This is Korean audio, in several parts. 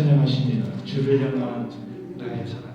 찬양하십니다. 주를 향한 나의 사랑.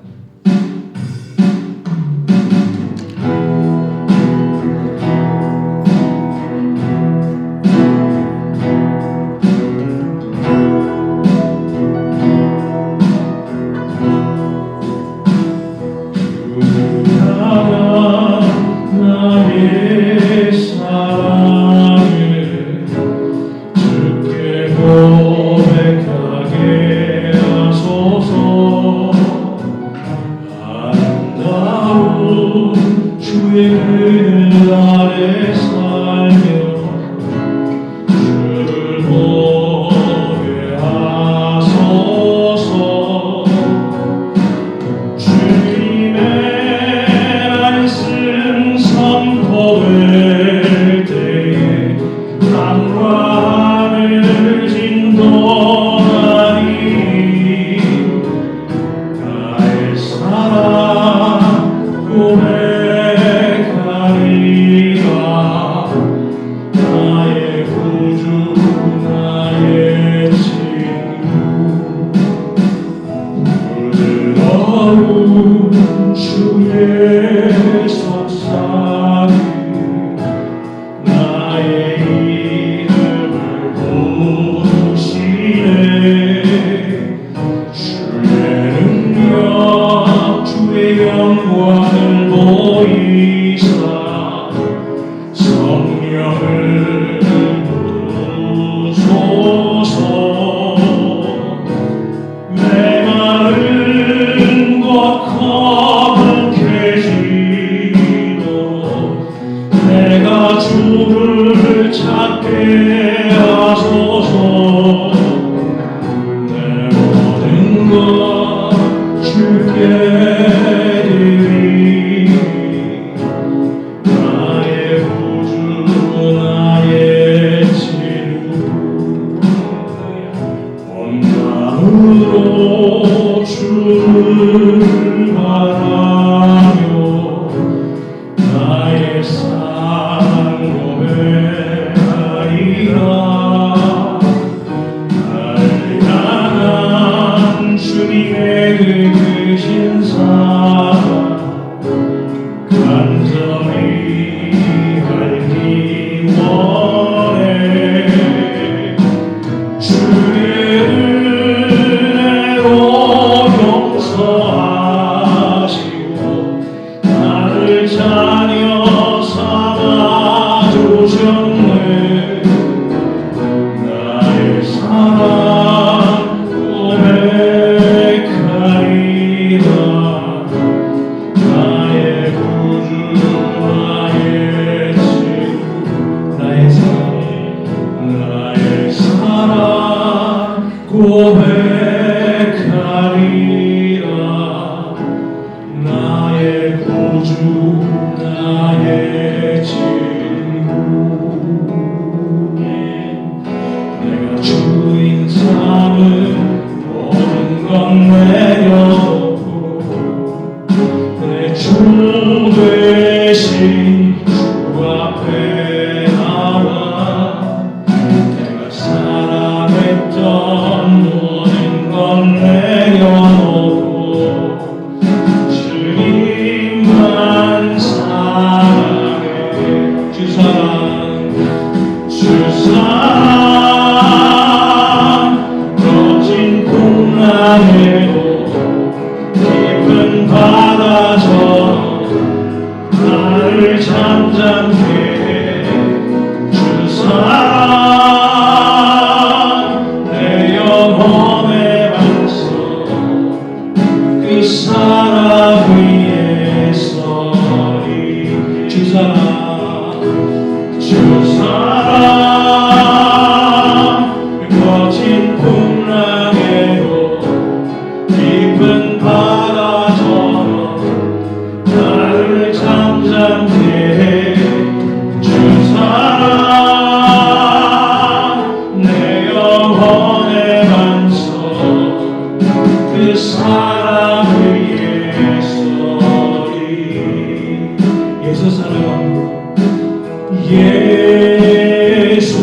예수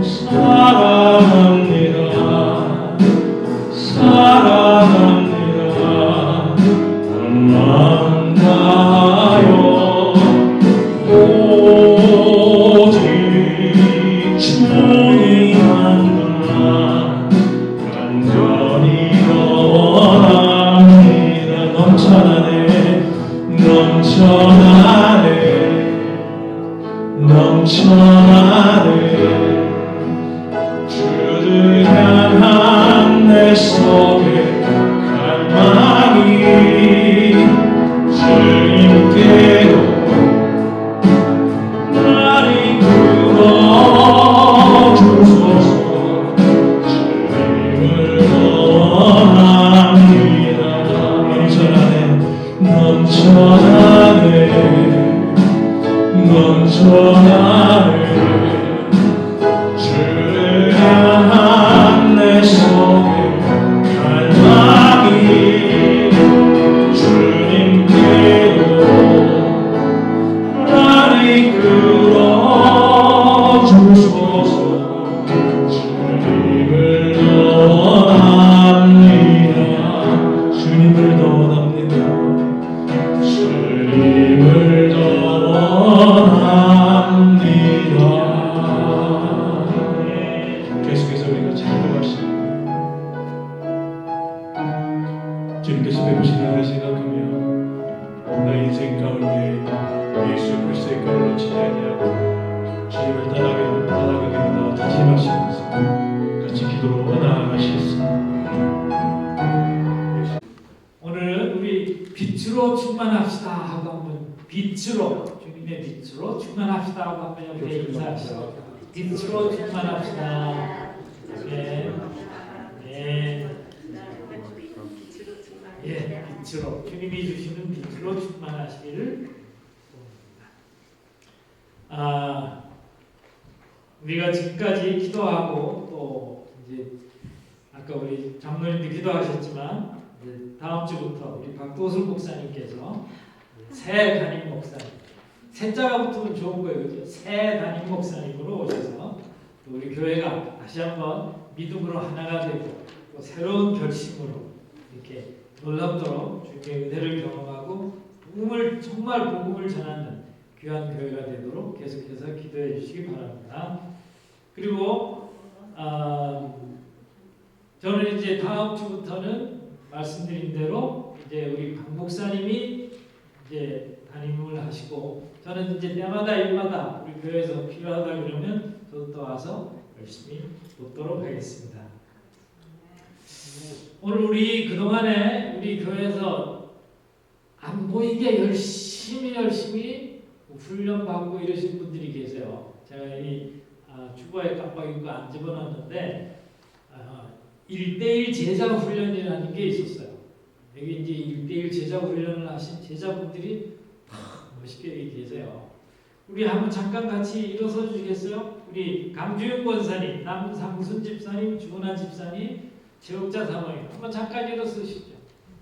사랑합니다. 주님께서 배우신 나를 생각하며 나의 인생 가운데 예수 그리스도의 끈을 놓치지 아니하고 주님을 따라가기로 다짐하시면서 같이 기도로 나아가시겠습니다. 오늘은 우리 빛으로 충만합시다 하고 한번 빛으로 주님의 빛으로 충만합시다 하고 한번 옆에 인사하시죠. 빛으로 충만합시다. 네. 네. 예, 빛으로 주님이 주시는 빛으로 충만하시기를 봅니다. 우리가 지금까지 기도하고 또 이제 아까 우리 장로님도 기도하셨지만 이제 다음 주부터 우리 박도술 목사님께서 새 담임 목사님, 새자가 붙으면 좋은 거예요, 그죠? 새 담임 목사님으로 오셔서 또 우리 교회가 다시 한번 믿음으로 하나가 되고 또 새로운 결심으로 이렇게 놀랍도록 주님의 은혜를 경험하고 정말 복음을 전하는 귀한 교회가 되도록 계속해서 기도해 주시기 바랍니다. 그리고 저는 이제 다음 주부터는 말씀드린 대로 이제 우리 박 목사님이 이제 담임을 하시고 저는 이제 때마다 일마다 우리 교회에서 필요하다 그러면 저도 또 와서 열심히 돕도록 하겠습니다. 오늘 우리 그동안에 우리 교회에서 안 보이게 열심히 훈련받고 이러신 분들이 계세요. 제가 이 주보에 깜빡 잊고 안 집어넣었는데 1대1 제자 훈련이라는 게 있었어요. 여기 이제 1대1 제자 훈련을 하신 제자분들이 멋있게 여기 계세요. 우리 한번 잠깐 같이 일어서 주시겠어요? 우리 강주영 권사님, 남상순 집사님, 주은아 집사님, 제옥자 사모님 한번 잠깐 일어서시죠.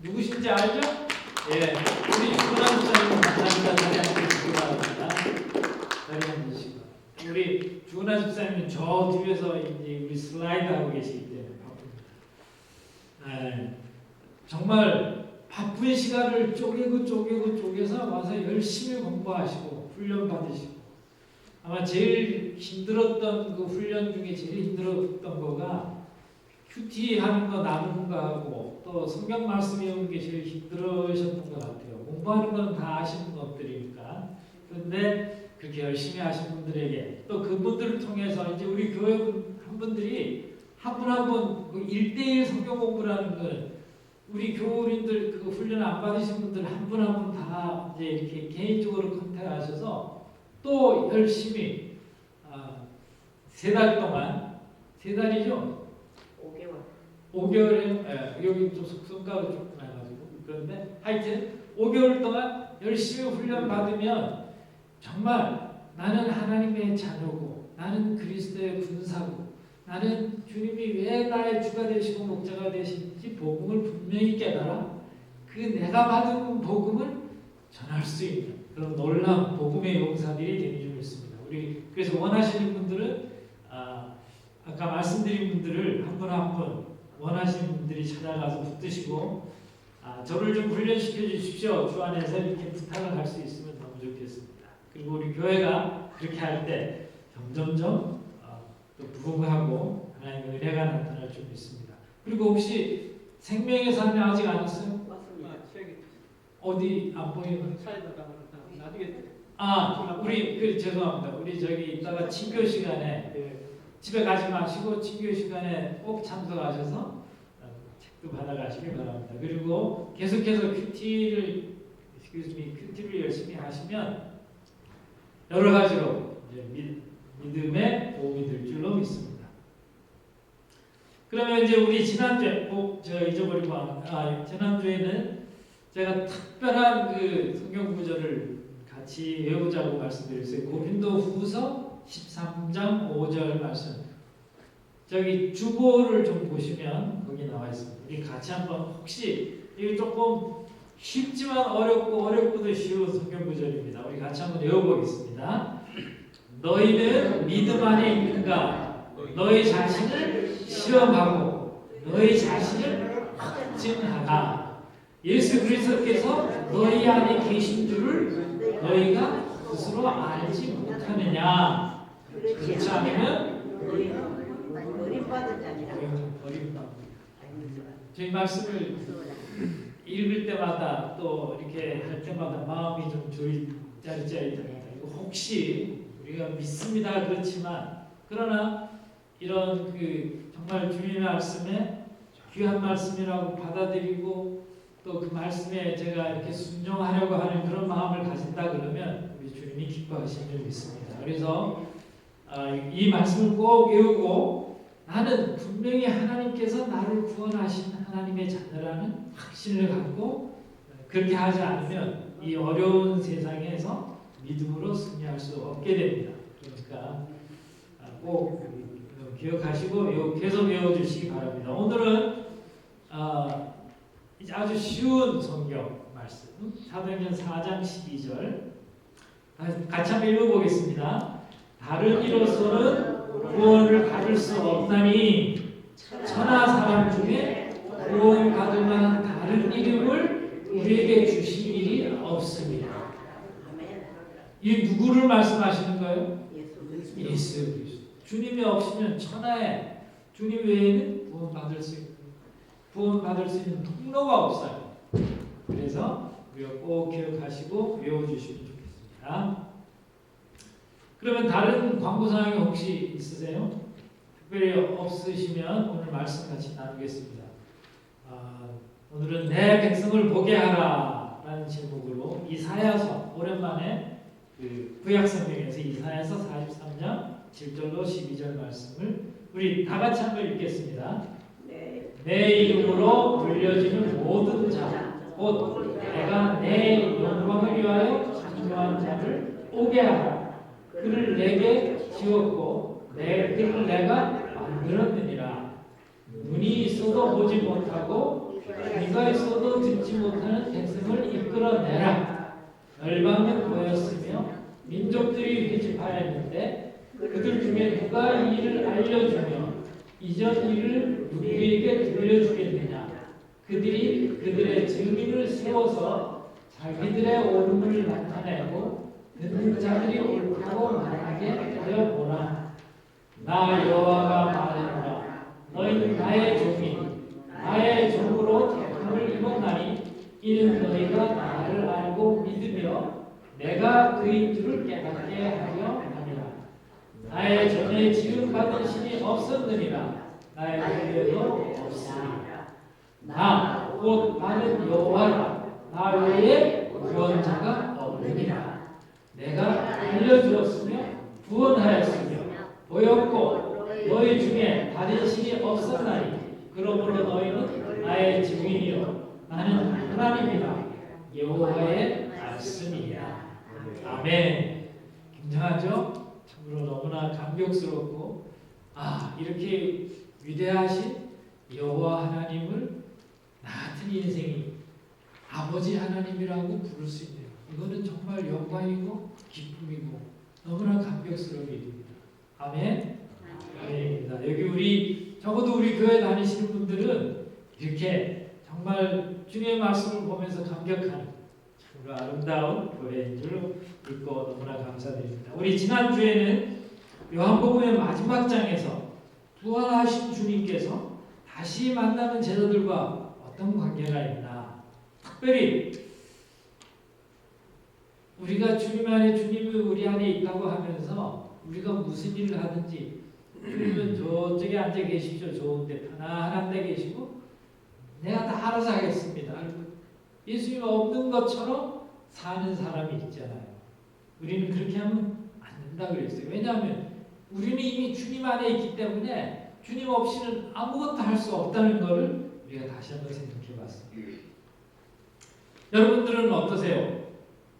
누구신지 알죠? 예, 우리 주은아 집사님 감사합니다. 자리 앉으시기 바랍니다. 자리 앉으시고 우리 주은아 집사님은 저 뒤에서 이제 우리 슬라이드 하고 계시기 때문에 바쁩니다. 정말 바쁜 시간을 쪼개서 와서 열심히 공부하시고 훈련 받으시고 아마 제일 힘들었던 그 훈련 중에 제일 힘들었던 거가 큐티 하는 거 나누는 거 하고 또 성경 말씀 외우는 게 제일 힘들으셨던 것 같아요. 공부하는 건 다 아시는 것들이니까. 그런데 그렇게 열심히 하신 분들에게 또 그분들을 통해서 이제 우리 교회 한 분들이 한 분 한 분 그 1대1 성경 공부라는 건 우리 교우님들 그 훈련 안 받으신 분들 한 분 한 분 다 이제 이렇게 개인적으로 컨택하셔서 또 열심히 3달 동안 3달이죠? 5개월에 여기 좀 손가락이 조금 나가지고 그런데 하여튼 5개월 동안 열심히 훈련 받으면 정말 나는 하나님의 자녀고 나는 그리스도의 군사고 나는 주님이 왜 나의 주가 되시고 목자가 되신지 복음을 분명히 깨달아 그 내가 받은 복음을 전할 수 있는 그런 놀라운 복음의 용사들이 되는 줄 믿습니다. 우리 그래서 원하시는 분들은 아까 말씀드린 분들을 한 분 한 분 원하시는 분들이 찾아가서 붙드시고 저를 좀 훈련시켜 주십시오. 주 안에서 이렇게 부탁을 할 수 있으면 너무 좋겠습니다. 그리고 우리 교회가 그렇게 할 때 점점점 또 부흥하고 하나님의 은혜가 나타날 줄 믿습니다. 그리고 혹시 생명의 삶이 아직 안 왔어요? 맞습니다. 어디 안 보이는? 나중에 우리 죄송합니다. 우리 저기 이따가 친교 시간에 집에 가지 마시고 친교 시간에 꼭 참석하셔서 책도 받아가시기 바랍니다. 그리고 계속해서 큐티를 열심히 하시면 여러 가지로 이제 믿음에 도움이 될 줄로 믿습니다. 그러면 이제 우리 지난주에 꼭 제가 잊어버리고 지난주에는 제가 특별한 그 성경 구절을 같이 외우자고 말씀드렸어요. 고린도후서 13장 5절 말씀. 저기 주보를 좀 보시면 거기 나와 있습니다. 우리 같이 한번 혹시 이게 조금 쉽지만 어렵고도 쉬운 성경 구절입니다. 우리 같이 한번 외워보겠습니다. 너희는 믿음 안에 있는가? 너희 자신을 시험하고 너희 자신을 확증하라. 예수 그리스도께서 너희 안에 계신 줄을 너희가 스스로 알지 못하느냐? 그렇지 않으면 버림받은 자니라. 버림받는. 저희 말씀을 읽을 때마다 또 이렇게 할 때마다 마음이 좀 짜릿짜릿합니다. 혹시 우리가 믿습니다 그렇지만 그러나 이런 그 정말 주님의 말씀에 귀한 말씀이라고 받아들이고 또 그 말씀에 제가 이렇게 순종하려고 하는 그런 마음을 가진다 그러면 우리 주님이 기뻐하시는 줄 믿습니다. 그래서 이 말씀을 꼭 외우고 나는 분명히 하나님께서 나를 구원하신 하나님의 자녀라는 확신을 갖고 그렇게 하지 않으면 이 어려운 세상에서 믿음으로 승리할 수 없게 됩니다. 그러니까 꼭 기억하시고 계속 외워주시기 바랍니다. 오늘은 이제 아주 쉬운 성경 말씀 사도행전 4장 12절 같이 한번 읽어보겠습니다. 다른 이로서는 구원을 받을 수 없나니 천하 사람 중에 구원 받을 만한 다른 이름을 우리에게 주신 일이 없습니다. 이 누구를 말씀하시는 거예요? 예수 그리스도. 주님이 없으면 천하에 주님 외에는 구원받을 수 있는 통로가 없어요. 그래서 우리가 꼭 기억하시고 외워주시면 좋겠습니다. 그러면 다른 광고사항이 혹시 있으세요? 특별히 없으시면 오늘 말씀 같이 나누겠습니다. 오늘은 내 백성을 보게 하라 라는 제목으로 이사야서 오랜만에 그 구약성경에서 이사야서 43장 7절로 12절 말씀을 우리 다 같이 한번 읽겠습니다. 내 이름으로 불려지는 모든 자, 곧 내가 내 영광을 위하여 창조한 자를 오게 하라. 그를 내게 지었고 그를 내가 만들었느니라. 눈이 있어도 보지 못하고 귀가 있어도 듣지 못하는 백성을 이끌어내라. 열방은 모였으며 민족들이 회집하였는데 그들 중에 누가 이 일을 알려주며 이전 일을 누구에게 들려주겠느냐. 그들이 그들의 증인을 세워서 자기들의 옳음을 나타내고 듣는 자들이 옳다고 말하게 하여 보라. 나 여호와가 말하노라. 너희는 나의 종이 나의 종으로 택함을 입었나니 이는 너희가 나를 알고 믿으며 내가 그인 줄을 깨닫게 하려 함이라. 나의 전에 지음받은 신이 없었느니라. 나의 후에도 없으리라. 곧 나는 여호와라. 나 외에 구원자가 없느니라. 내가 알려주었으며 구원하였으며 보였고 너희 중에 다른 신이 없었나니 그러므로 너희는 나의 증인이요 나는 하나님이라. 여호와의 말씀이야. 아멘. 굉장하죠? 참으로 너무나 감격스럽고 이렇게 위대하신 여호와 하나님을 나 같은 인생이 아버지 하나님이라고 부를 수 있네요. 이거는 정말 영광이고 기쁨이고 너무나 감격스러운 일입니다. 아멘. 아멘입니다. 여기 적어도 우리 교회 다니시는 분들은 이렇게 정말 주님의 말씀을 보면서 감격하는 참으로 아름다운 교회인 줄 믿고 너무나 감사드립니다. 우리 지난주에는 요한복음의 마지막 장에서 부활하신 주님께서 다시 만나는 제자들과 어떤 관계가 있나, 특별히 우리가 주님 안에 주님이 우리 안에 있다고 하면서 우리가 무슨 일을 하든지 주님은 저쪽에 앉아 계십시오. 좋은데 편안한 데 계시고 내가 다 알아서 하겠습니다. 예수님 없는 것처럼 사는 사람이 있잖아요. 우리는 그렇게 하면 안 된다 그랬어요. 왜냐하면 우리는 이미 주님 안에 있기 때문에 주님 없이는 아무것도 할 수 없다는 것을 우리가 다시 한번 생각해 봤습니다. 여러분들은 어떠세요?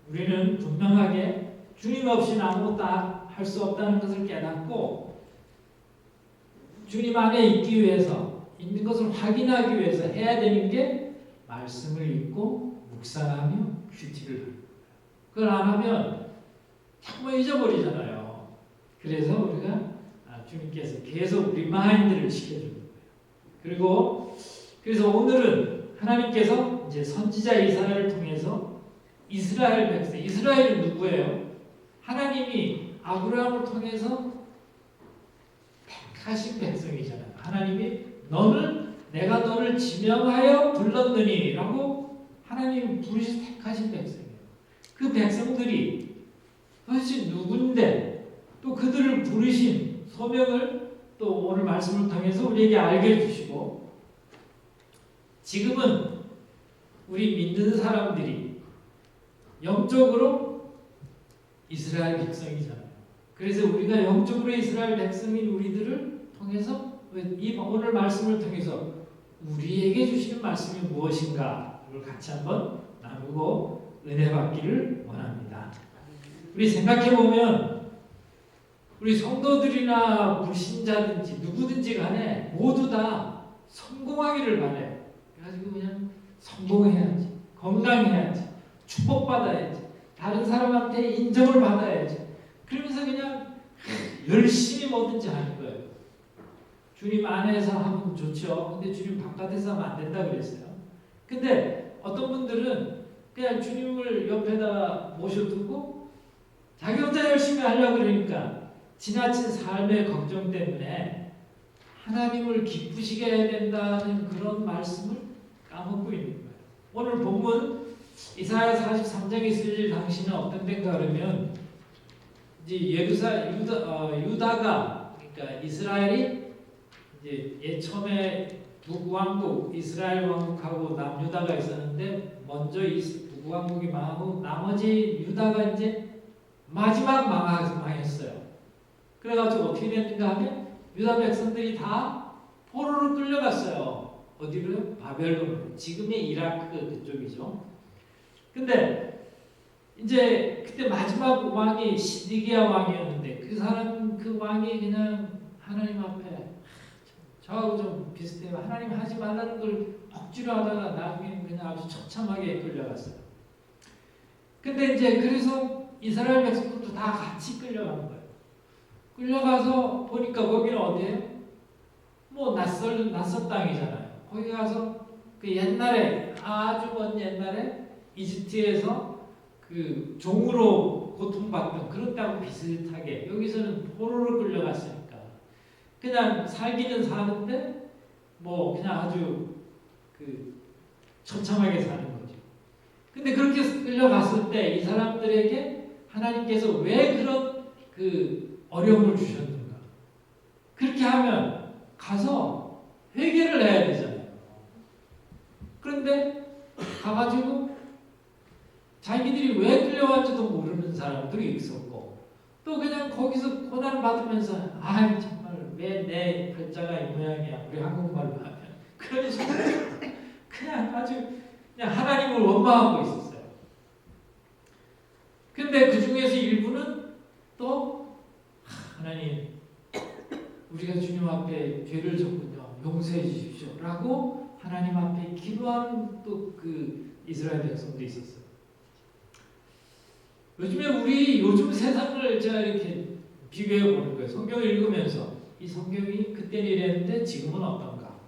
우리는 분명하게 주님 없이는 아무것도 할 수 없다는 것을 깨닫고 주님 안에 있기 위해서 있는 것을 확인하기 위해서 해야 되는 게 말씀을 읽고 묵상하며 큐티를 합니다. 그걸 안 하면 자꾸 잊어버리잖아요. 그래서 우리가 주님께서 계속 리마인드를 시켜주는 거예요. 그리고 그래서 오늘은 하나님께서 이제 선지자 이사야를 통해서 이스라엘 백성, 이스라엘은 누구예요? 하나님이 아브라함을 통해서 택하신 백성이잖아요. 하나님이 내가 너를 지명하여 불렀느니라고 하나님이 부르셔서 택하신 백성이에요. 그 백성들이 도대체 누군데 또 그들을 부르신 소명을 또 오늘 말씀을 통해서 우리에게 알게 해주시고 지금은 우리 믿는 사람들이 영적으로 이스라엘 백성이잖아요. 그래서 우리가 영적으로 이스라엘 백성인 우리들을 통해서 이 오늘 말씀을 통해서 우리에게 주시는 말씀이 무엇인가를 같이 한번 나누고 은혜 받기를 원합니다. 우리 생각해 보면 우리 성도들이나 불신자든지 누구든지 간에 모두 다 성공하기를 바래. 그래가지고 그냥 성공해야지, 건강해야지, 축복받아야지, 다른 사람한테 인정을 받아야지. 그러면서 그냥 열심히 뭐든지 하는 거예요. 주님 안에서 하면 좋죠. 근데 주님 바깥에서 하면 안 된다 그랬어요. 근데 어떤 분들은 그냥 주님을 옆에다 모셔두고 자기 혼자 열심히 하려고 그러니까 지나친 삶의 걱정 때문에 하나님을 기쁘시게 해야 된다는 그런 말씀을 까먹고 있는 거예요. 오늘 본문 이사야 43장에 쓰일 당시는 어떤 데인가 그러면 이제 유다가 그러니까 이스라엘이 이제 처음에 북왕국 이스라엘 왕국하고 남유다가 있었는데 먼저 북왕국이 망하고 나머지 유다가 이제 마지막 망했어요. 그래가지고 어떻게 됐는가 하면 유다 백성들이 다 포로로 끌려갔어요. 어디로요? 바벨론으로. 지금의 이라크 그쪽이죠. 근데 이제 그때 마지막 왕이 시드기야 왕이었는데 그 왕이 그냥 하나님 앞에 저하고 좀 비슷해요. 하나님 하지 말라는 걸 억지로 하다가 나중에 그냥 아주 처참하게 끌려갔어요. 근데 이제 그래서 이스라엘 백성들도 다 같이 끌려간 거예요. 끌려가서 보니까 거기는 어디예요? 뭐 낯선 땅이잖아요. 거기 가서 그 옛날에 아주 먼 옛날에 이집트에서 그 종으로 고통받던 그런 땅하고 비슷하게 여기서는 포로로 끌려갔으니까 그냥 살기는 사는데 뭐 그냥 아주 그 처참하게 사는 거죠. 근데 그렇게 끌려갔을 때 이 사람들에게 하나님께서 왜 그런 그 어려움을 주셨는가? 그렇게 하면 가서 회개를 해야 되잖아요. 그런데 가가지고 자기들이 왜 끌려왔지도 모르는 사람들이 있었고 또 그냥 거기서 고난 받으면서 아이 정말 왜 내 글자가 이 모양이야 우리 한국말로 하면 그런 식으로 그냥 아주 그냥 하나님을 원망하고 있었어요. 근데 그 중에서 일부는 또 하나님 우리가 주님 앞에 죄를 졌군요 용서해 주십시오 라고 하나님 앞에 기도하는 또 그 이스라엘 백성도 있었어요. 요즘 세상을 제가 이렇게 비교해 보는 거예요. 성경을 읽으면서 이 성경이 그때는 이랬는데 지금은 어떤가?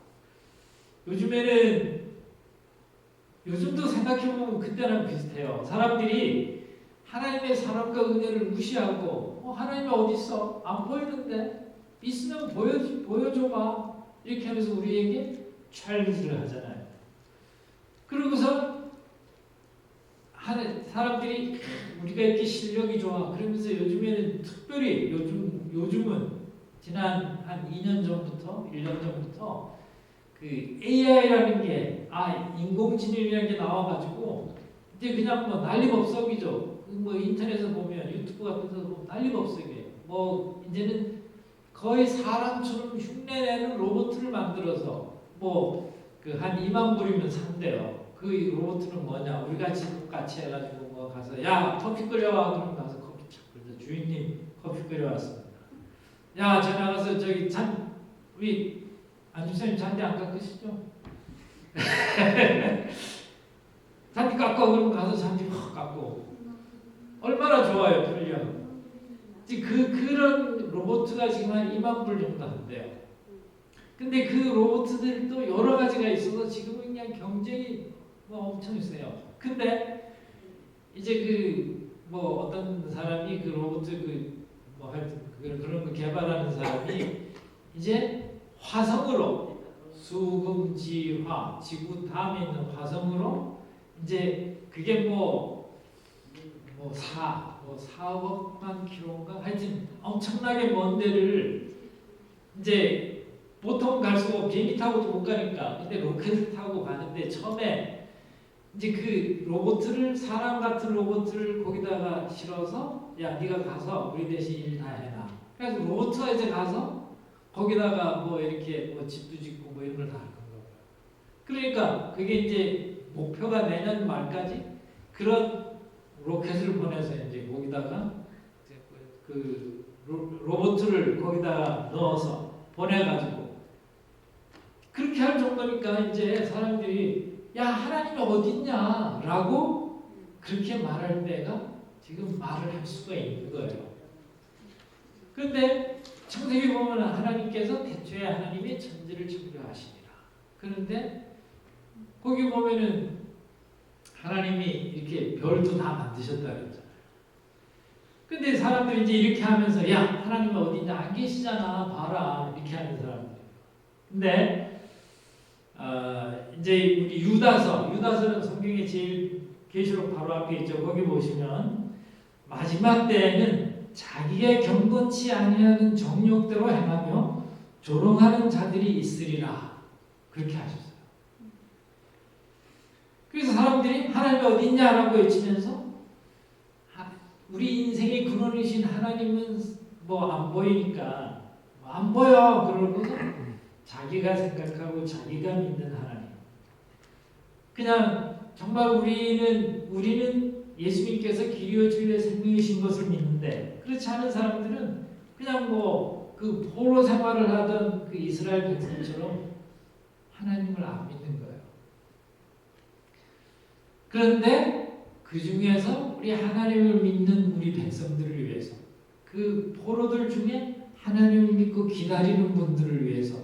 요즘도 생각해 보면 그때랑 비슷해요. 사람들이 하나님의 사랑과 은혜를 무시하고 하나님이 어디 있어? 안 보이는데 있으면 보여줘봐 이렇게 하면서 우리에게 찰리를 하잖아요. 그러고서 사람들이 우리가 이렇게 실력이 좋아 그러면서 요즘에는 특별히 요즘은 지난 한 2년 전부터 1년 전부터 그 AI라는 게 인공지능이라는 게 나와가지고 이제 그냥 뭐 난리법석이죠. 뭐 인터넷에서 보면 유튜브 같은 데서 보면 난리법석이에요. 뭐 이제는 거의 사람처럼 흉내내는 로봇을 만들어서 뭐 그 한 2만 불이면 산대요. 그 로봇은 뭐냐? 우리 같이 똑같이 해가지고 뭐 가서 야 커피 끓여와 그러면 가서 커피 착 끓여 주인님 커피 끓여왔습니다. 야 저 나가서 저기 우리 안주사님 잔디 안 깎으시죠? 잔디 깎아 그러면 가서 잔디 확 깎고 얼마나 좋아요 편리하고. 그런 로봇가 지금 한 2만 불 정도 한대요. 근데 그 로봇들도 여러 가지가 있어서 지금은 그냥 경쟁이 뭐 엄청 세요. 근데 이제 그 뭐 어떤 사람이 그 로봇 그뭐 하여튼 그런 거 개발하는 사람이 이제 화성으로 수금지화 지구 다음에 있는 화성으로 이제 그게 뭐 4억만 킬로인가 하여튼 엄청나게 먼 데를 이제 보통 갈 수가 비행기 타고도 못 가니까 근데 로켓을 타고 가는데 처음에 이제 그 로봇을 사람 같은 로봇을 거기다가 실어서 야 네가 가서 우리 대신 일 다 해라. 그래서 로봇가 이제 가서 거기다가 뭐 이렇게 뭐 집도 짓고 뭐 이런 걸 다 할 건가 봐요. 그러니까 그게 이제 목표가 내년 말까지 그런 로켓을 보내서 이제 거기다가 그 로봇을 거기다가 넣어서 보내가지고 그렇게 할 정도니까 이제 사람들이 야 하나님이 어딨냐라고 그렇게 말할 때가 지금 말을 할 수가 있는 거예요. 그런데 창세기 보면 하나님께서 태초에 하나님이 천지를 창조하시니라. 그런데 거기 보면은 하나님이 이렇게 별도 다 만드셨다 그랬잖아요. 근데 사람들이 이제 이렇게 하면서 야 하나님은 어딨냐 안 계시잖아 봐라 이렇게 하는 사람들. 근데 이제 우리 유다서는 성경에 제일 계시록 바로 앞에 있죠. 거기 보시면 마지막 때에는 자기의 경건치 아니하는 정욕대로 행하며 조롱하는 자들이 있으리라 그렇게 하셨어요. 그래서 사람들이 하나님이 어디 있냐라고 외치면서 우리 인생의 근원이신 하나님은 뭐 안 보이니까 안 보여 그러고서 자기가 생각하고 자기가 믿는 하나님. 그냥 정말 우리는 예수님께서 길이요 진리요 생명이신 것을 믿는데 그렇지 않은 사람들은 그냥 뭐 그 포로 생활을 하던 그 이스라엘 백성처럼 하나님을 안 믿는 거예요. 그런데 그 중에서 우리 하나님을 믿는 우리 백성들을 위해서 그 포로들 중에 하나님을 믿고 기다리는 분들을 위해서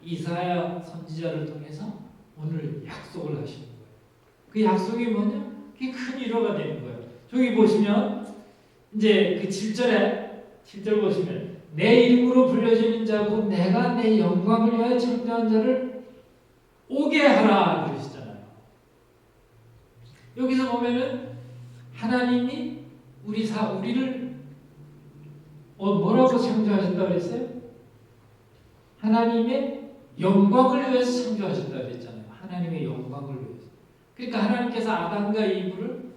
이사야 선지자를 통해서 오늘 약속을 하시는 거예요. 그 약속이 뭐냐? 그게 큰 위로가 되는 거예요. 저기 보시면 이제 그 7절 보시면 내 이름으로 불려지는 자고 내가 내 영광을 위하여 창조한 자를 오게 하라 그러시잖아요. 여기서 보면은 하나님이 우리를 뭐라고 창조하셨다고 그랬어요? 하나님의 영광을 위해서 창조하셨다고 그랬잖아요. 하나님의 영광을 위해서. 그러니까 하나님께서 아담과 이브를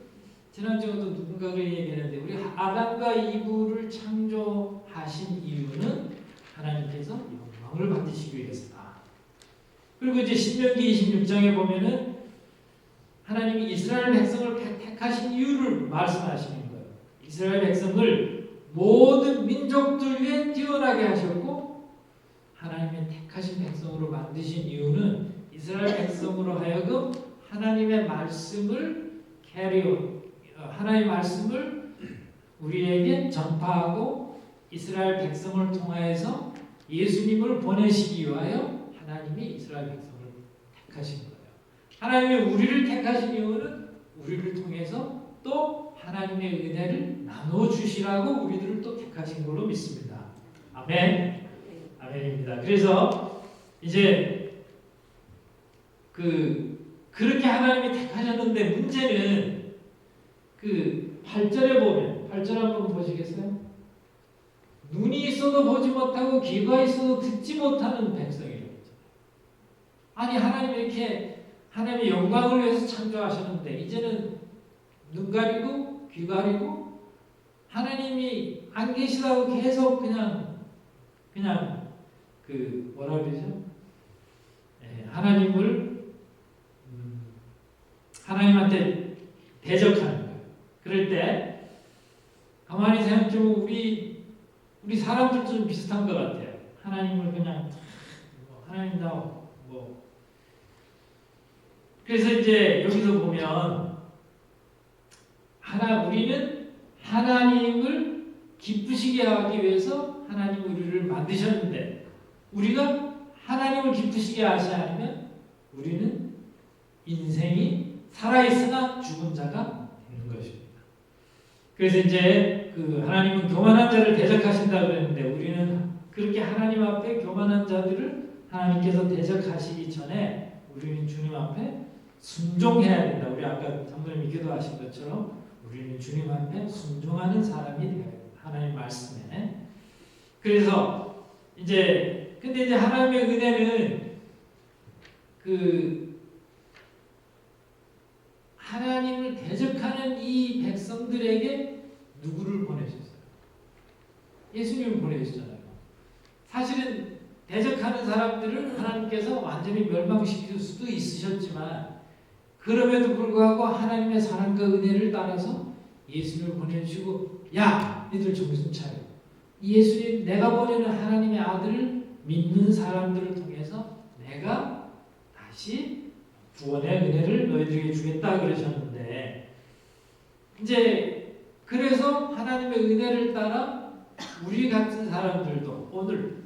지난주에도 누군가가 얘기했는데 우리 아담과 이브를 창조하신 이유는 하나님께서 영광을 받으시기 위해서다. 그리고 이제 신명기 26장에 보면은 하나님이 이스라엘 백성을 택하신 이유를 말씀하시는 거예요. 이스라엘 백성을 모든 민족들 위해 뛰어나게 하셨고 하나님의 택하신 백성으로 만드신 이유는 이스라엘 백성으로 하여금 하나님의 말씀을 하나님의 말씀을 우리에게 전파하고 이스라엘 백성을 통하여서 예수님을 보내시기 위하여 하나님이 이스라엘 백성을 택하신 거예요. 하나님이 우리를 택하신 이유는 우리를 통해서 또 하나님의 은혜를 나눠주시라고 우리들을 또 택하신 걸로 믿습니다. 아멘. 아멘입니다. 그래서 이제 그렇게 하나님이 택하셨는데 문제는 그 8절에 보면 8절 한번 보시겠어요? 눈이 있어도 보지 못하고 귀가 있어도 듣지 못하는 백성이라고 했잖아요. 아니 하나님이 이렇게 하나님의 영광을 위해서 창조하셨는데 이제는 눈 가리고 귀 가리고 하나님이 안 계시다고 계속 그냥 그냥 뭐라 그러죠? 하나님을 하나님한테 대적하는 거예요. 그럴 때 가만히 생각해보면 우리 사람들도 좀 비슷한 것 같아요. 하나님을 그냥 하나님 뭐 그래서 이제 여기서 보면 우리는 하나님을 기쁘시게 하기 위해서 하나님 우리를 만드셨는데 우리가 하나님을 기쁘시게 하지 않으면 우리는 인생이 살아있으나 죽은 자가 되는 것입니다. 그래서 이제 하나님은 교만한 자를 대적하신다 그랬는데 우리는 그렇게 하나님 앞에 교만한 자들을 하나님께서 대적하시기 전에 우리는 주님 앞에 순종해야 된다. 우리 아까 장로님이 기도하신 것처럼 우리는 주님 앞에 순종하는 사람이 되어야 된다. 하나님 말씀에. 그래서 근데 이제 하나님의 은혜는 하나님을 대적하는 이 백성들에게 누구를 보내셨어요? 예수님을 보내셨잖아요. 사실은 대적하는 사람들을 하나님께서 완전히 멸망시킬 수도 있으셨지만 그럼에도 불구하고 하나님의 사랑과 은혜를 따라서 예수님을 보내주시고 야! 너희들 정신 차려. 예수님 내가 보내는 하나님의 아들을 믿는 사람들을 통해서 내가 다시 구원의 은혜를 너희들에게 주겠다 그러셨는데 이제 그래서 하나님의 은혜를 따라 우리 같은 사람들도 오늘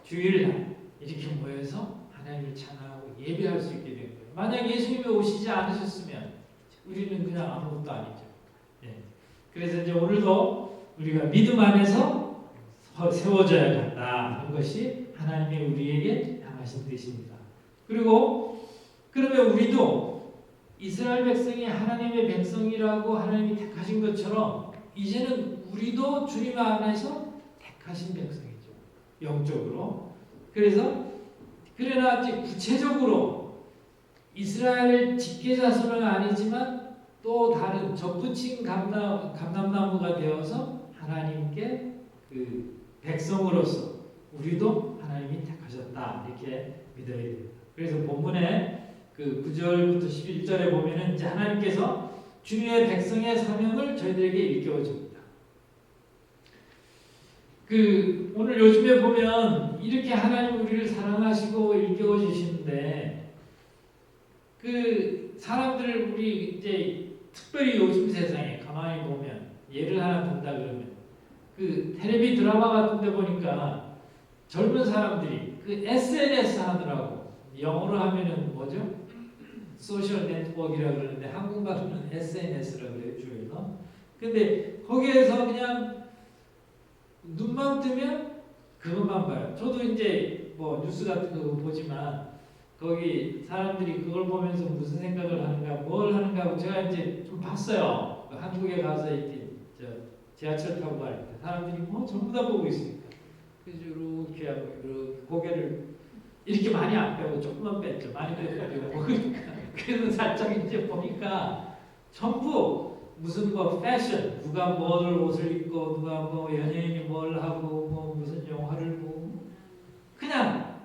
주일날 이렇게 모여서 하나님을 찬양하고 예배할 수 있게 된 거예요. 만약 예수님이 오시지 않으셨으면 우리는 그냥 아무것도 아니죠. 그래서 이제 오늘도 우리가 믿음 안에서 세워져야 한다 하는 것이 하나님이 우리에게 향하신 뜻입니다. 그리고 그러면 우리도 이스라엘 백성이 하나님의 백성이라고 하나님이 택하신 것처럼 이제는 우리도 주님 안에서 택하신 백성이죠. 영적으로. 그러나 구체적으로 이스라엘 직계자손은 아니지만 또 다른 접붙인 감람나무가 되어서 하나님께 백성으로서 우리도 하나님이 택하셨다 이렇게 믿어야 됩니다. 그래서 본문에 9절부터 11절에 보면은 이제 하나님께서 주님의 백성의 사명을 저희들에게 일깨워 줍니다. 오늘 요즘에 보면 이렇게 하나님 우리를 사랑하시고 일깨워 주시는데 사람들을 우리 이제 특별히 요즘 세상에 가만히 보면 예를 하나 든다 그러면 텔레비 드라마 같은 데 보니까 젊은 사람들이 SNS 하더라고. 영어로 하면은 뭐죠? 소셜 네트워크라고 그러는데 한국말로는 SNS라고 그래요, 주로. 근데 거기에서 그냥 눈만 뜨면 그것만 봐요. 저도 이제 뭐 뉴스 같은 거 보지만 거기 사람들이 그걸 보면서 무슨 생각을 하는가, 뭘 하는가 하고 제가 이제 좀 봤어요. 한국에 가서 이렇게 지하철 타고 갈 때 사람들이 전부 다 보고 있으니까 그래서 이렇게 하고 이렇게 고개를 이렇게 많이 안 빼고 조금만 뺐죠. 많이 빼고 그래서 살짝 이제 보니까 전부 무슨 패션, 누가 뭘 옷을 입고 누가 연예인이 뭘 하고 무슨 영화를 보고 그냥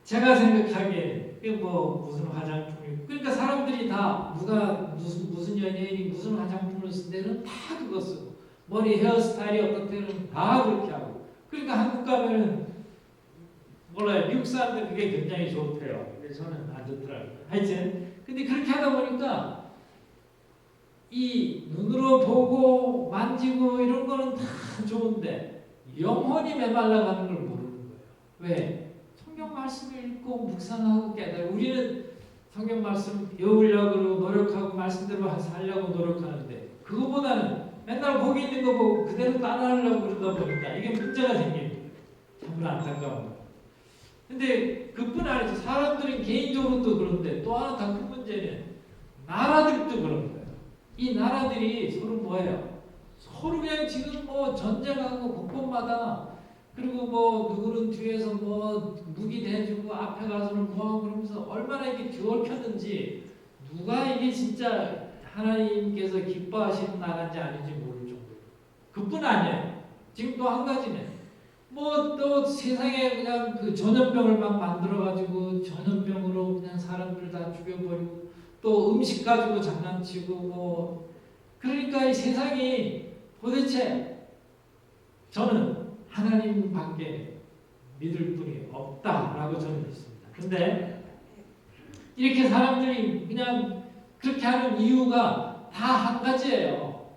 제가 생각하기에 무슨 화장품이고 그러니까 사람들이 다 누가 무슨 연예인이 무슨 화장품을 쓴 데는 다 그거 쓰고 머리 헤어스타일이 어떤 때는 다 그렇게 하고 그러니까 한국 가면은 몰라요. 미국 사람들 그게 굉장히 좋대요. 그래서 저는 안 좋더라고요. 하여튼 근데 그렇게 하다 보니까 이 눈으로 보고 만지고 이런 거는 다 좋은데 영혼이 메말라가는 걸 모르는 거예요. 왜? 성경 말씀을 읽고 묵상하고 깨달고 우리는 성경 말씀 외우려고 노력하고 말씀대로 살려고 노력하는데 그거보다는 맨날 거기 있는 거 보고 그대로 따라하려고 그러다 보니까 이게 문제가 생깁니다. 참으로 안타까운 거예요. 근데 그뿐 아니죠. 사람들은 개인적으로도 그런데 또 하나 더 큰 문제는 나라들도 그런 거예요. 이 나라들이 서로 뭐예요? 서로 그냥 지금 전쟁하고 곳곳마다 그리고 누구는 뒤에서 무기 대주고 앞에 가서는 그러면서 얼마나 이게 뒤얽혔는지 누가 이게 진짜 하나님께서 기뻐하시는 나라인지 아닌지 모를 정도로 그뿐 아니에요. 지금 또 한 가지는 뭐 또 세상에 그냥 그 전염병을 막 만들어가지고 전염병으로 그냥 사람들 다 죽여버리고 또 음식 가지고 장난치고 뭐 그러니까 이 세상이 도대체 저는 하나님밖에 믿을 분이 없다라고 저는 믿습니다. 근데 이렇게 사람들이 그냥 그렇게 하는 이유가 다 한 가지예요.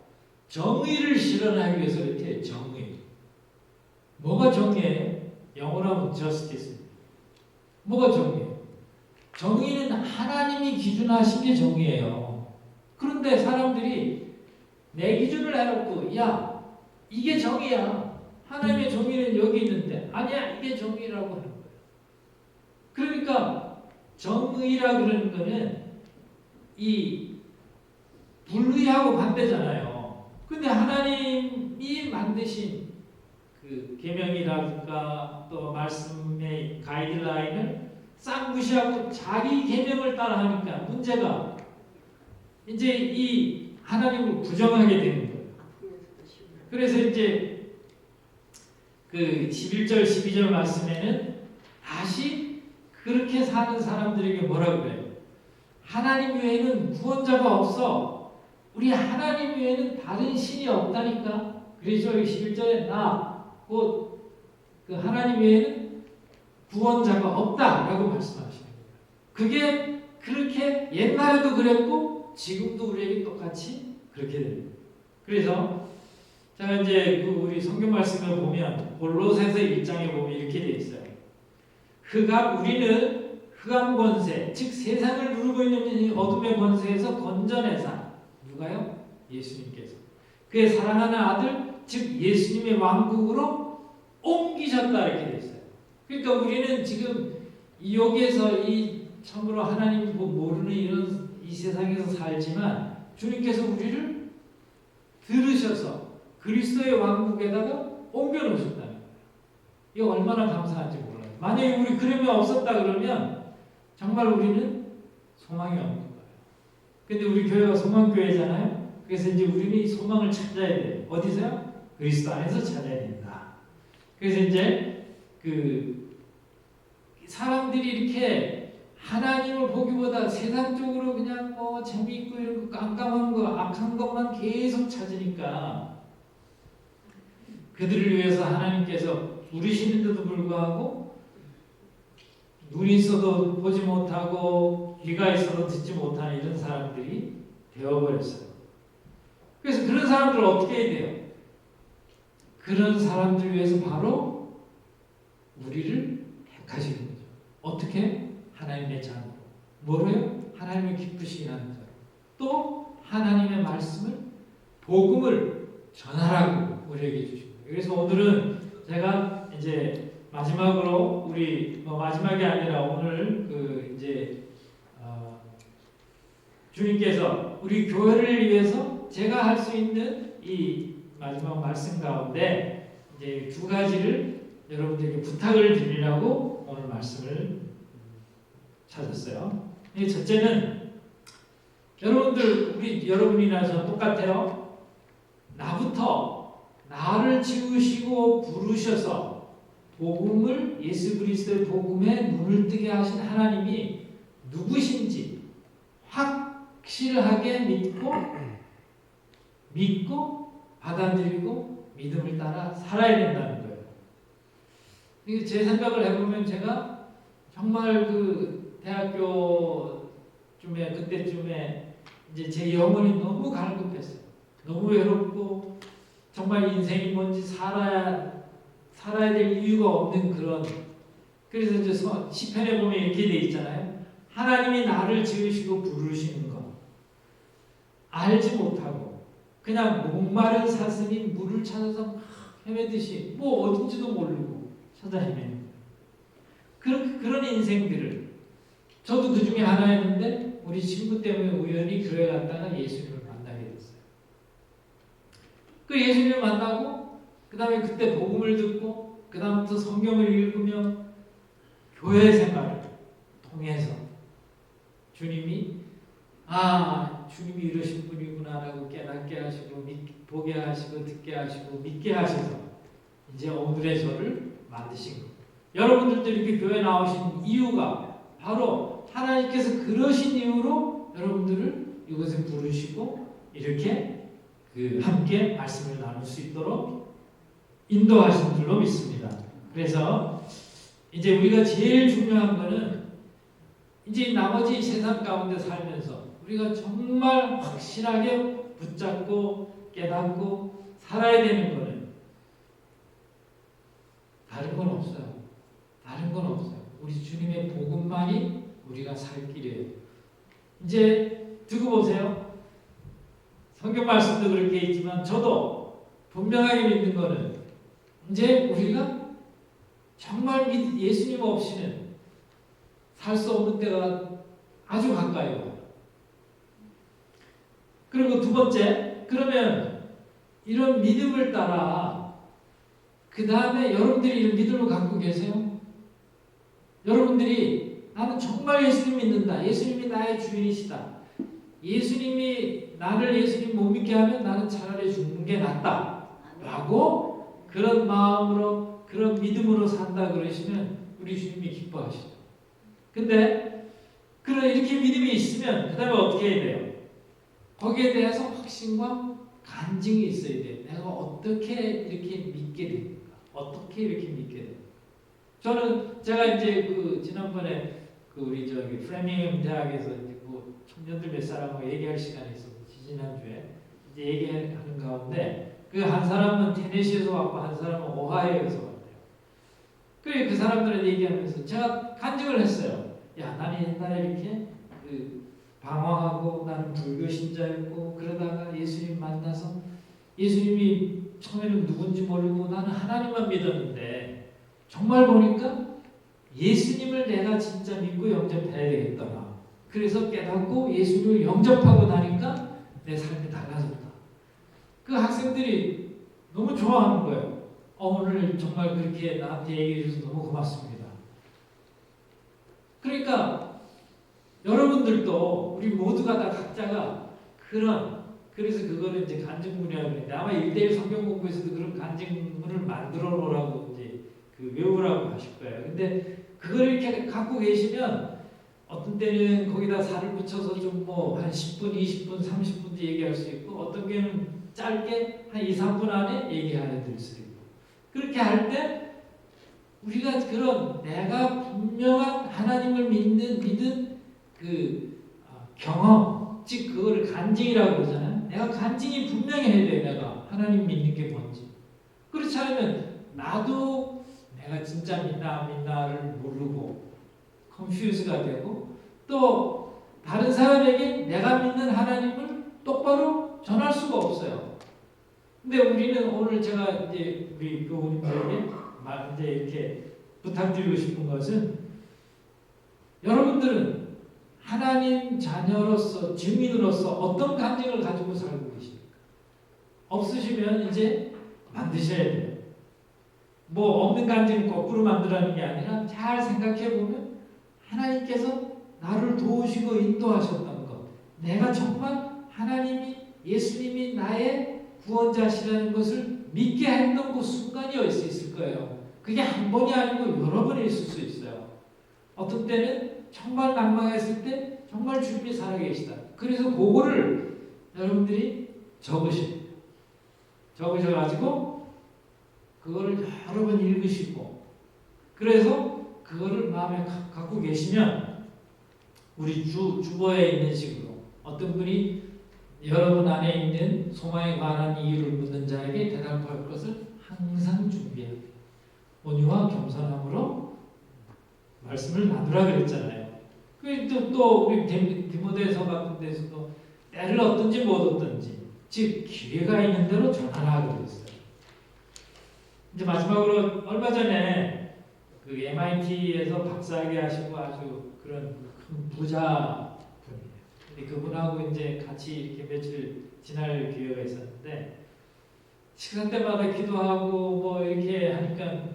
정의를 실현하기 위해서 이렇게 해요. 정의. 뭐가 정의예요? 영어로 하면 justice. 뭐가 정의예요? 정의는 하나님이 기준하신 게 정의예요. 그런데 사람들이 내 기준을 해놓고 야 이게 정의야. 하나님의 정의는 여기 있는데 아니야 이게 정의라고 하는 거예요. 그러니까 정의라 그러는 거는 이 분리하고 반대잖아요. 근데 하나님이 만드신 그 계명이라든가 또 말씀의 가이드라인을 싹 무시하고 자기 계명을 따라하니까 문제가 이제 이 하나님을 부정하게 되는 거예요. 그래서 이제 그 11절 12절 말씀에는 다시 그렇게 사는 사람들에게 뭐라고 그래요? 하나님 외에는 구원자가 없어. 우리 하나님 외에는 다른 신이 없다니까. 그래서 11절에 나 곧 그 하나님 외에는 구원자가 없다라고 말씀하시는 거예요. 그게 그렇게 옛날에도 그랬고 지금도 우리에게 똑같이 그렇게 됩니다. 그래서 제가 이제 그 우리 성경 말씀을 보면 골로새서 1장에 보면 이렇게 돼 있어요. 우리는 흑암 권세, 즉 세상을 누르고 있는 어둠의 권세에서 건져내사. 누가요? 예수님께서. 그의 사랑하는 아들, 즉 예수님의 왕국으로 옮기셨다 이렇게 돼 있어요. 그러니까 우리는 지금 여기에서 이 참으로 하나님 모르는 이런 이 세상에서 살지만 주님께서 우리를 들으셔서 그리스도의 왕국에다가 옮겨 놓으셨다는 거예요. 이거 얼마나 감사한지 몰라요. 만약에 우리 그러면 없었다 그러면 정말 우리는 소망이 없는 거예요. 근데 우리 교회가 소망교회잖아요. 그래서 이제 우리는 이 소망을 찾아야 돼요. 어디서요? 그리스도 안에서 찾아야 된다. 그래서 이제 그 사람들이 이렇게 하나님을 보기보다 세상적으로 그냥 뭐 재미있고 이런 거 깜깜한 거 악한 것만 계속 찾으니까 그들을 위해서 하나님께서 부르시는데도 불구하고 눈이 있어도 보지 못하고 귀가 있어도 듣지 못하는 이런 사람들이 되어버렸어요. 그래서 그런 사람들을 어떻게 해야 돼요? 그런 사람들 위해서 바로 우리를 택하시는 거죠. 어떻게? 하나님의 자녀로. 뭐로요? 하나님을 기쁘시게 하는 자로. 또 하나님의 말씀을 복음을 전하라고 우리에게 주신 거예요. 그래서 오늘은 제가 이제 마지막으로 우리 마지막이 아니라 오늘 그 이제 주님께서 우리 교회를 위해서 제가 할 수 있는 이 마지막 말씀 가운데 이제 두 가지를 여러분들에게 부탁을 드리려고 오늘 말씀을 찾았어요. 첫째는 여러분이나 저 똑같아요. 나부터 나를 지으시고 부르셔서 복음을 예수 그리스도의 복음에 눈을 뜨게 하신 하나님이 누구신지 확실하게 믿고 받아들이고 믿음을 따라 살아야 된다는 거예요. 이게 제 생각을 해보면 제가 정말 그 대학교쯤에 그때쯤에 이제 제 영혼이 너무 갈급했어요. 너무 외롭고 정말 인생이 뭔지 살아야 될 이유가 없는 그런. 그래서 이제 시편에 보면 이렇게 돼 있잖아요. 하나님이 나를 지으시고 부르시는 것 알지 못하고 그냥 목마른 사슴이 물을 찾아서 막 헤매듯이 뭐 어딘지도 모르고 찾아 헤매는 거예요. 그런 인생들을 저도 그 중에 하나였는데 우리 친구 때문에 우연히 교회 갔다가 예수님을 만나게 됐어요. 그 예수님을 만나고 그 다음에 그때 복음을 듣고 그 다음부터 성경을 읽으며 교회 생활을 통해서 주님이 주님이 이러신 분이구나라고 깨닫게 하시고 보게 하시고 듣게 하시고 믿게 하셔서 이제 오늘의 저를 만드신 거예요. 여러분들도 이렇게 교회 나오신 이유가 바로 하나님께서 그러신 이유로 여러분들을 이곳에 부르시고 이렇게 함께 말씀을 나눌 수 있도록 인도하신 줄로 믿습니다. 그래서 이제 우리가 제일 중요한 거는 이제 나머지 세상 가운데 살면서 우리가 정말 확실하게 붙잡고 깨닫고 살아야 되는 거는 다른 건 없어요. 다른 건 없어요. 우리 주님의 복음만이 우리가 살 길이에요. 이제 두고 보세요. 성경 말씀도 그렇게 있지만 저도 분명하게 믿는 거는 이제 우리가 정말 예수님 없이는 살 수 없는 때가 아주 가까이 와요. 그리고 두 번째, 그러면 이런 믿음을 따라 그 다음에 여러분들이 이런 믿음을 갖고 계세요? 여러분들이 나는 정말 예수님 믿는다. 예수님이 나의 주인이시다. 예수님이 나를 예수님 못 믿게 하면 나는 차라리 죽는 게 낫다. 라고 그런 마음으로 그런 믿음으로 산다 그러시면 우리 주님이 기뻐하시죠. 근데 그런 이렇게 믿음이 있으면 그 다음에 어떻게 해야 돼요? 거기에 대해서 확신과 간증이 있어야 돼요. 내가 어떻게 이렇게 믿게 됩니까? 어떻게 이렇게 믿게 돼요? 저는 제가 이제 지난번에 우리 프레밍엄 대학에서 이제 청년들 몇 사람하고 얘기할 시간이 있었어요. 지난주에 이제 얘기하는 가운데 한 사람은 테네시에서 왔고 한 사람은 오하이오에서 왔대요. 그 사람들한테 얘기하면서 제가 간증을 했어요. 야, 나는 옛날에 이렇게 방황하고 나는 불교 신자였고 그러다가 예수님 만나서 예수님이 처음에는 누군지 모르고 나는 하나님만 믿었는데 정말 보니까 예수님을 내가 진짜 믿고 영접해야 되겠더라. 그래서 깨닫고 예수님을 영접하고 나니까 내 삶이 달라졌다. 그 학생들이 너무 좋아하는 거예요. 오늘 정말 그렇게 나한테 얘기해 주셔서 너무 고맙습니다. 그러니까 여러분들도 우리 모두가 다 각자가 그래서 그거를 이제 간증문이라고 그러는데 아마 1:1 성경 공부에서도 그런 간증문을 만들어 놓으라고 이제 외우라고 하실 거예요. 근데 그걸 이렇게 갖고 계시면 어떤 때는 거기다 살을 붙여서 좀 한 10분, 20분, 30분도 얘기할 수 있고 어떤 게는 짧게 한 2, 3분 안에 얘기해 드릴 수 있고 그렇게 할 때 우리가 그런 내가 분명한 하나님을 믿는 경험, 즉 그거를 간증이라고 그러잖아요. 내가 간증이 분명히 해야 돼요. 내가 하나님 믿는 게 뭔지. 그렇지 않으면 나도 내가 진짜 믿나 안 믿나를 모르고 컨퓨즈가 되고 또 다른 사람에게 내가 믿는 하나님을 똑바로 전할 수가 없어요. 근데 우리는 오늘 제가 이제 우리 교우님들에게 이제 이렇게 부탁드리고 싶은 것은 여러분들은 하나님 자녀로서 증인으로서 어떤 간증을 가지고 살고 계십니까? 없으시면 이제 만드셔야 돼요. 없는 간증 거꾸로 만들라는 게 아니라 잘 생각해 보면 하나님께서 나를 도우시고 인도하셨던 것, 내가 정말 예수님이 나의 구원자시라는 것을 믿게 했던 그 순간이 있을 거예요. 그게 한 번이 아니고 여러 번이 있을 수 있어요. 어떤 때는 정말 낭망했을 때 정말 주님이 살아계시다. 그래서 그거를 여러분들이 적으셔가지고 그거를 여러 번 읽으시고 그래서 그거를 마음에 갖고 계시면 우리 주보에 있는 식으로 어떤 분이 여러분 안에 있는 소망에 관한 이유를 묻는 자에게 대답할 것을 항상 준비해야 돼요. 온유와 겸손함으로 말씀을 나누라 그랬잖아요. 또 우리 디모데서 같은 데서도 때를 얻든지 못 얻든지 즉 기회가 있는 대로 전하라 그랬어요. 이제 마지막으로 얼마 전에 MIT에서 박사학위 하시고 아주 그런 큰 부자 분이에요. 근데 그분하고 이제 같이 이렇게 며칠 지날 기회가 있었는데 시간 때마다 기도하고 이렇게 하니까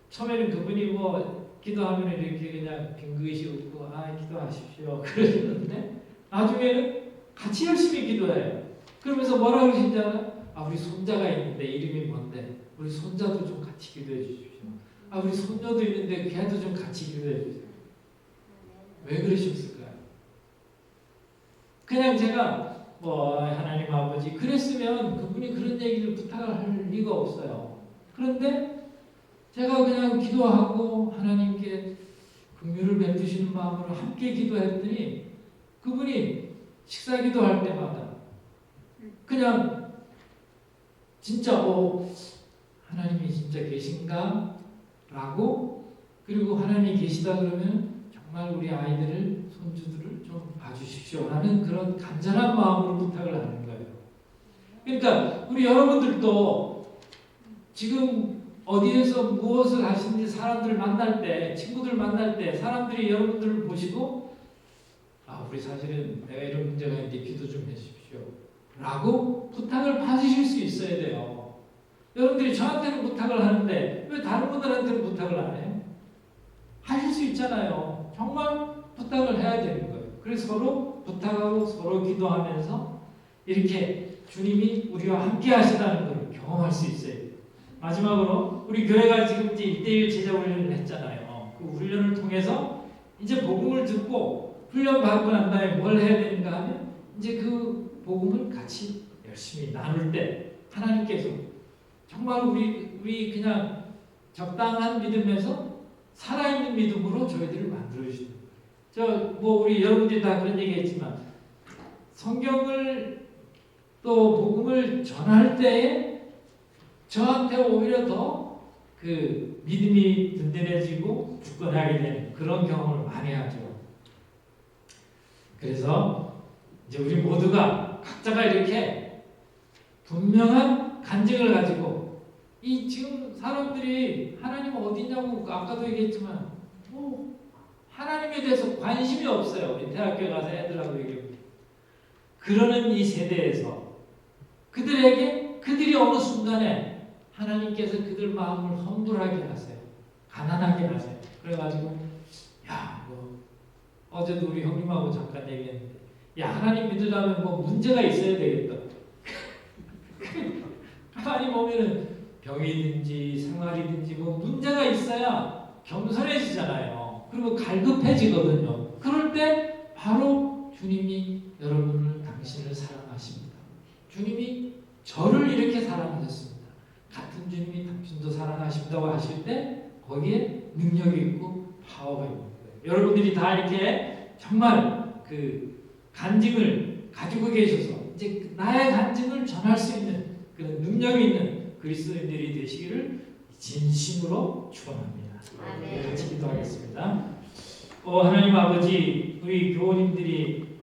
처음에는 그분이 기도하면 이렇게 그냥 빙긋이 웃고 기도하십시오 그러시는데 나중에는 같이 열심히 기도해요. 그러면서 뭐라 그러신지 알아요? 우리 손자가 있는데 이름이 뭔데 우리 손자도 좀 같이 기도해 주십시오. 우리 손녀도 있는데 걔도 좀 같이 기도해 주세요. 왜 그러셨을까요? 그냥 제가 하나님 아버지 그랬으면 그분이 그런 얘기를 부탁을 할 리가 없어요. 그런데 제가 그냥 기도하고 하나님께 긍휼을 베푸시는 마음으로 함께 기도했더니 그분이 식사 기도할 때마다 그냥 진짜 하나님이 진짜 계신가? 라고 그리고 하나님이 계시다 그러면 정말 우리 아이들을 손주들을 좀 봐주십시오 라는 그런 간절한 마음으로 부탁을 하는 거예요. 그러니까 우리 여러분들도 지금 어디에서 무엇을 하시는지 사람들 만날 때 친구들 만날 때 사람들이 여러분들을 보시고 우리 사실은 내가 이런 문제가 있는데 기도 좀 해주십시오 라고 부탁을 받으실 수 있어야 돼요. 여러분들이 저한테는 부탁을 하는데 왜 다른 분들한테는 부탁을 안 해요? 하실 수 있잖아요. 정말 부탁을 해야 되는 거예요. 그래서 서로 부탁하고 서로 기도하면서 이렇게 주님이 우리와 함께 하시다는 걸 경험할 수 있어요. 마지막으로 우리 교회가 지금 이제 1대1 제자 훈련을 했잖아요. 그 훈련을 통해서 이제 복음을 듣고 훈련 받고 난 다음에 뭘 해야 되는가 하면 이제 그 복음을 같이 열심히 나눌 때 하나님께서 정말 우리 그냥 적당한 믿음에서 살아있는 믿음으로 저희들을 만들어 주시는 거예요. 우리 여러분들이 다 그런 얘기했지만 성경을 또 복음을 전할 때에 저한테 오히려 더 그 믿음이 든든해지고 굳건하게 되는 그런 경험을 많이 하죠. 그래서 이제 우리 모두가 각자가 이렇게 분명한 간증을 가지고 이 지금 사람들이 하나님 어디냐고 아까도 얘기했지만 하나님에 대해서 관심이 없어요. 우리 대학교 가서 애들하고 얘기합니다. 그러는 이 세대에서 그들이 어느 순간에 하나님께서 그들 마음을 험불하게 하세요. 가난하게 하세요. 그래가지고 어제도 우리 형님하고 잠깐 얘기했는데 하나님 믿으려면 문제가 있어야 되겠다. 하나님 오면은 병이든지 생활이든지 문제가 있어야 겸손해지잖아요. 그리고 갈급해지거든요. 그럴 때 바로 주님이 당신을 사랑하십니다. 주님이 저를 이렇게 사랑하셨습니다. 같은 주님이 당신도 사랑하신다고 하실 때 거기에 능력이 있고 파워가 있는 거예요. 여러분들이 다 이렇게 정말 그 간증을 가지고 계셔서 이제 나의 간증을 전할 수 있는 그런 능력이 있는 그리스도인들이 되시기를 진심으로 축원합니다. 같이 기도하겠습니다. 하나님 아버지, 우리 교우님들이